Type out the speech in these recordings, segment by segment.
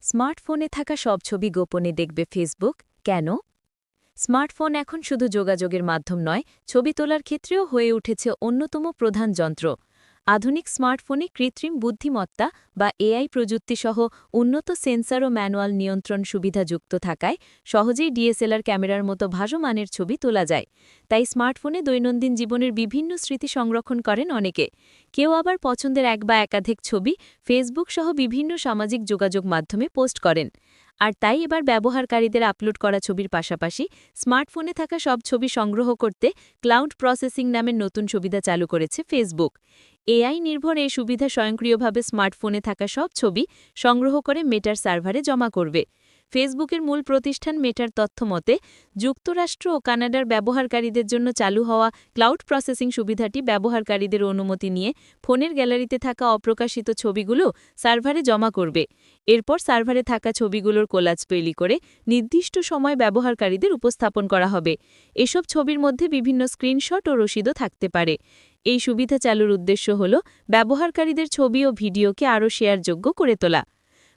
স্মার্টফোনে থাকা সব ছবি গোপনে দেখবে ফেসবুক কেন? স্মার্টফোন এখন শুধু যোগাযোগের মাধ্যম নয়, ছবি তোলার ক্ষেত্রেও হয়ে উঠেছে অন্যতম প্রধান যন্ত্র। আধুনিক স্মার্টফোনে কৃত্রিম বুদ্ধিমত্তা বা এআই প্রযুক্তিসহ উন্নত সেন্সর ও ম্যানুয়াল নিয়ন্ত্রণ সুবিধা যুক্ত থাকায় সহজেই ডিএসএলআর ক্যামেরার মতো ভাসমানের ছবি তোলা যায়। তাই স্মার্টফোনে দৈনন্দিন জীবনের বিভিন্ন স্মৃতি সংরক্ষণ করেন অনেকে। কেউ আবার পছন্দের এক বা একাধিক ছবি ফেসবুক সহ বিভিন্ন সামাজিক যোগাযোগ মাধ্যমে পোস্ট করেন। আর তাই এবার ব্যবহারকারীদের আপলোড করা ছবির পাশাপাশি স্মার্টফোনে থাকা সব ছবি সংগ্রহ করতে ক্লাউড প্রসেসিং নামের নতুন সুবিধা চালু করেছে ফেসবুক। এআই নির্ভর এই সুবিধা স্বয়ংক্রিয়ভাবে স্মার্টফোনে থাকা সব ছবি সংগ্রহ করে মেটার সার্ভারে জমা করবে। ফেসবুকের মূল প্রতিষ্ঠান মেটার তথ্য মতে যুক্তরাষ্ট্র ও কানাডার ব্যবহারকারীদের জন্য চালু হওয়া ক্লাউড প্রসেসিং সুবিধাটি ব্যবহারকারীদের অনুমতি নিয়ে ফোনের গ্যালারিতে থাকা অপ্রকাশিত ছবিগুলো সার্ভারে জমা করবে। এরপর সার্ভারে থাকা ছবিগুলোর কোলাজ তৈরি করে নির্দিষ্ট সময় ব্যবহারকারীদের উপস্থাপন করা হবে। এসব ছবির মধ্যে বিভিন্ন স্ক্রিনশট ও রসিদও থাকতে পারে। এই সুবিধা চালুর উদ্দেশ্য হল ব্যবহারকারীদের ছবি ও ভিডিওকে আরও শেয়ারযোগ্য করে তোলা।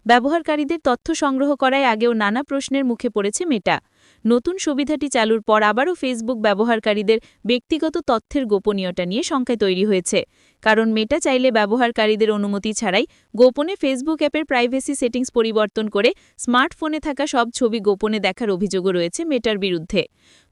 ব্যবহারকারীদের তথ্য সংগ্রহ করায় আগেও নানা প্রশ্নের মুখে পড়েছে মেটা। নতুন সুবিধাটি চালুর পর আবারও ফেসবুক ব্যবহারকারীদের ব্যক্তিগত তথ্যের গোপনীয়তা নিয়ে শঙ্কা তৈরি হয়েছে। কারণ মেটা চাইলে ব্যবহারকারীদের অনুমতি ছাড়াই গোপনে ফেসবুক অ্যাপের প্রাইভেসি সেটিংস পরিবর্তন করে স্মার্টফোনে থাকা সব ছবি গোপনে দেখার অভিযোগও রয়েছে মেটার বিরুদ্ধে।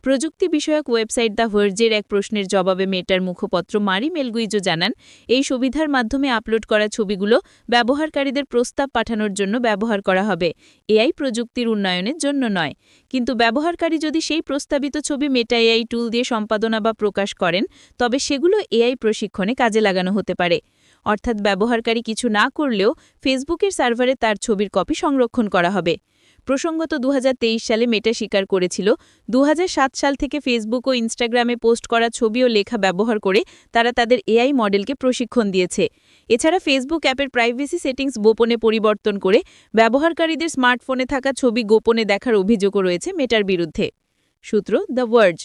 প্রযুক্তি বিষয়ক ওয়েবসাইট দ্য ভার্জের এক প্রশ্নের জবাবে মেটার মুখপাত্র মারি মেলগুইজো জানান, এই সুবিধার মাধ্যমে আপলোড করা ছবিগুলো ব্যবহারকারীদের প্রস্তাব পাঠানোর জন্য ব্যবহার করা হবে, এআই প্রযুক্তির উন্নয়নের জন্য নয়। কিন্তু ব্যবহারকারী যদি সেই প্রস্তাবিত ছবি মেটা এআই টুল দিয়ে সম্পাদনা বা প্রকাশ করেন, তবে সেগুলো এআই প্রশিক্ষণে কাজে লাগানো হতে পারে। অর্থাৎ ব্যবহারকারী কিছু না করলেও ফেসবুকের সার্ভারে তার ছবির কপি সংরক্ষণ করা হবে। প্রসঙ্গত 2023 সালে মেটা স্বীকার করেছিল 2007 সাল থেকে ফেসবুক ও ইনস্টাগ্রামে পোস্ট করা ছবি ও লেখা ব্যবহার করে তারা তাদের এআই মডেলকে প্রশিক্ষণ দিয়েছে। এছাড়া ফেসবুক অ্যাপের প্রাইভেসি সেটিংস গোপনে পরিবর্তন করে ব্যবহারকারীদের স্মার্টফোনে থাকা ছবি গোপনে দেখার অভিযোগও রয়েছে মেটার বিরুদ্ধে। সূত্র দ্য ভার্জ।